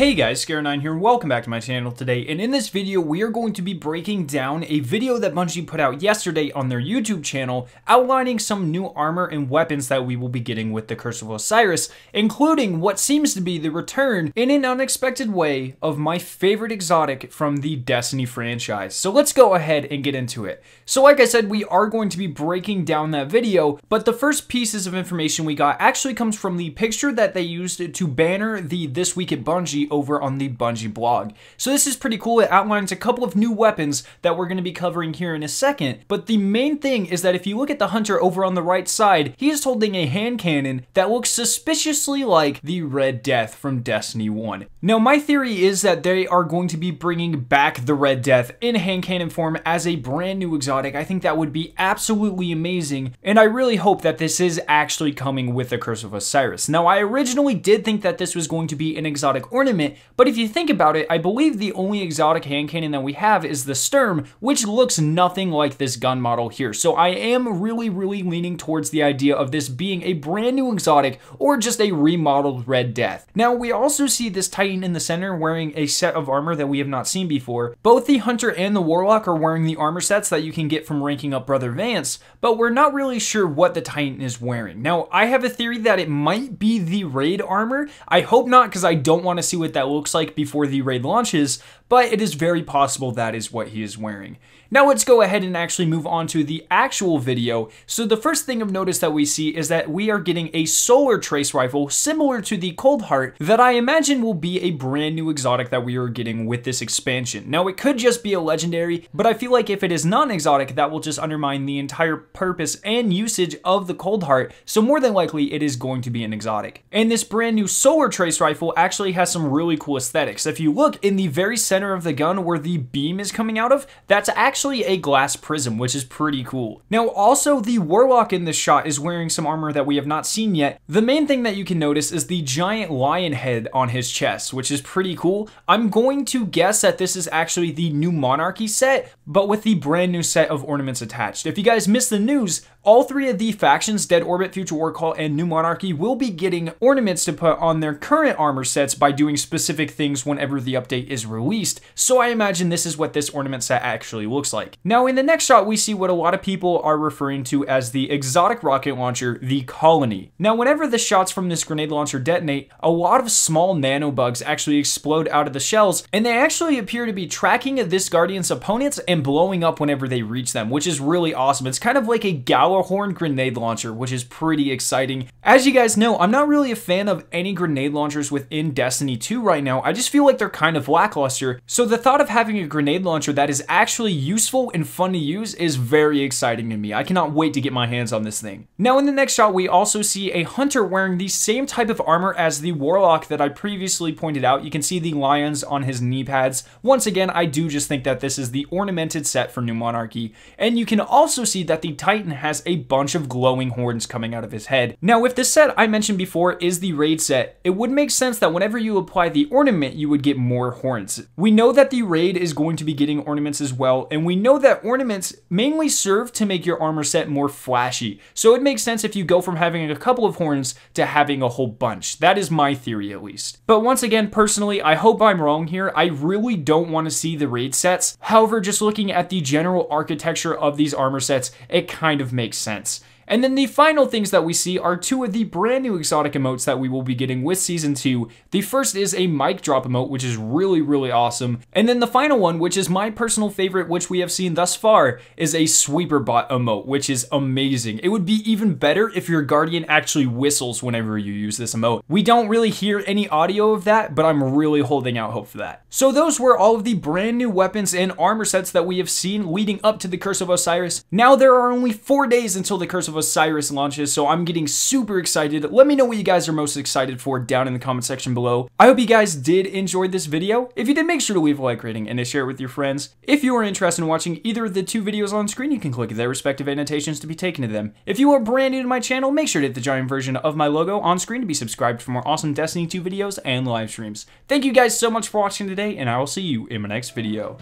Hey guys, Scare9 here and welcome back to my channel today, and in this video we are going to be breaking down a video that Bungie put out yesterday on their YouTube channel outlining some new armor and weapons that we will be getting with the Curse of Osiris, including what seems to be the return in an unexpected way of my favorite exotic from the Destiny franchise. So let's go ahead and get into it. So like I said, we are going to be breaking down that video, but the first pieces of information we got actually comes from the picture that they used to banner the This Week at Bungie over on the Bungie blog. So this is pretty cool. It outlines a couple of new weapons that we're going to be covering here in a second, but the main thing is that if you look at the hunter over on the right side, he is holding a hand cannon that looks suspiciously like the Red Death from Destiny 1. Now my theory is that they are going to be bringing back the Red Death in hand cannon form as a brand new exotic. I think that would be absolutely amazing, and I really hope that this is actually coming with the Curse of Osiris. Now I originally did think that this was going to be an exotic ornament, but if you think about it, I believe the only exotic hand cannon that we have is the Sturm, which looks nothing like this gun model here. So I am really leaning towards the idea of this being a brand new exotic or just a remodeled Red Death. Now we also see this Titan in the center wearing a set of armor that we have not seen before. Both the Hunter and the Warlock are wearing the armor sets that you can get from ranking up Brother Vance, but we're not really sure what the Titan is wearing. Now I have a theory that it might be the raid armor. I hope not, because I don't want to see what that looks like before the raid launches, but it is very possible that is what he is wearing. Now let's go ahead and actually move on to the actual video. So the first thing of notice that we see is that we are getting a solar trace rifle similar to the Cold Heart that I imagine will be a brand new exotic that we are getting with this expansion. Now it could just be a legendary, but I feel like if it is non-exotic, that will just undermine the entire purpose and usage of the Cold Heart, so more than likely it is going to be an exotic. And this brand new solar trace rifle actually has some really cool aesthetics. If you look in the very center of the gun where the beam is coming out of, that's actually a glass prism, which is pretty cool. Now also the Warlock in this shot is wearing some armor that we have not seen yet. The main thing that you can notice is the giant lion head on his chest, which is pretty cool. I'm going to guess that this is actually the new Monarchy set, but with the brand new set of ornaments attached. If you guys missed the news, all three of the factions, Dead Orbit, Future War Call, and New Monarchy, will be getting ornaments to put on their current armor sets by doing specific things whenever the update is released. So I imagine this is what this ornament set actually looks like. Now in the next shot, we see what a lot of people are referring to as the exotic rocket launcher, the Colony. Now whenever the shots from this grenade launcher detonate, a lot of small nanobugs actually explode out of the shells, and they actually appear to be tracking this Guardian's opponents and blowing up whenever they reach them, which is really awesome. It's kind of like a Horn grenade launcher, which is pretty exciting. As you guys know, I'm not really a fan of any grenade launchers within Destiny 2 right now. I just feel like they're kind of lackluster. So the thought of having a grenade launcher that is actually useful and fun to use is very exciting to me. I cannot wait to get my hands on this thing. Now in the next shot, we also see a Hunter wearing the same type of armor as the Warlock that I previously pointed out. You can see the lions on his knee pads. Once again, I do just think that this is the ornamented set for New Monarchy. And you can also see that the Titan has a bunch of glowing horns coming out of his head. Now if this set I mentioned before is the raid set, it would make sense that whenever you apply the ornament, you would get more horns. We know that the raid is going to be getting ornaments as well, and we know that ornaments mainly serve to make your armor set more flashy. So it makes sense if you go from having a couple of horns to having a whole bunch. That is my theory at least. But once again, personally, I hope I'm wrong here. I really don't want to see the raid sets. However, just looking at the general architecture of these armor sets, it kind of makes sense. And then the final things that we see are two of the brand new exotic emotes that we will be getting with Season 2. The first is a mic drop emote, which is really awesome. And then the final one, which is my personal favorite, which we have seen thus far, is a sweeper bot emote, which is amazing. It would be even better if your Guardian actually whistles whenever you use this emote. We don't really hear any audio of that, but I'm really holding out hope for that. So those were all of the brand new weapons and armor sets that we have seen leading up to the Curse of Osiris. Now there are only 4 days until the Curse of Osiris launches, so I'm getting super excited. Let me know what you guys are most excited for down in the comment section below. I hope you guys did enjoy this video. If you did, make sure to leave a like rating and to share it with your friends. If you are interested in watching either of the two videos on screen, you can click their respective annotations to be taken to them. If you are brand new to my channel, make sure to hit the giant version of my logo on screen to be subscribed for more awesome Destiny 2 videos and live streams. Thank you guys so much for watching today, and I will see you in my next video.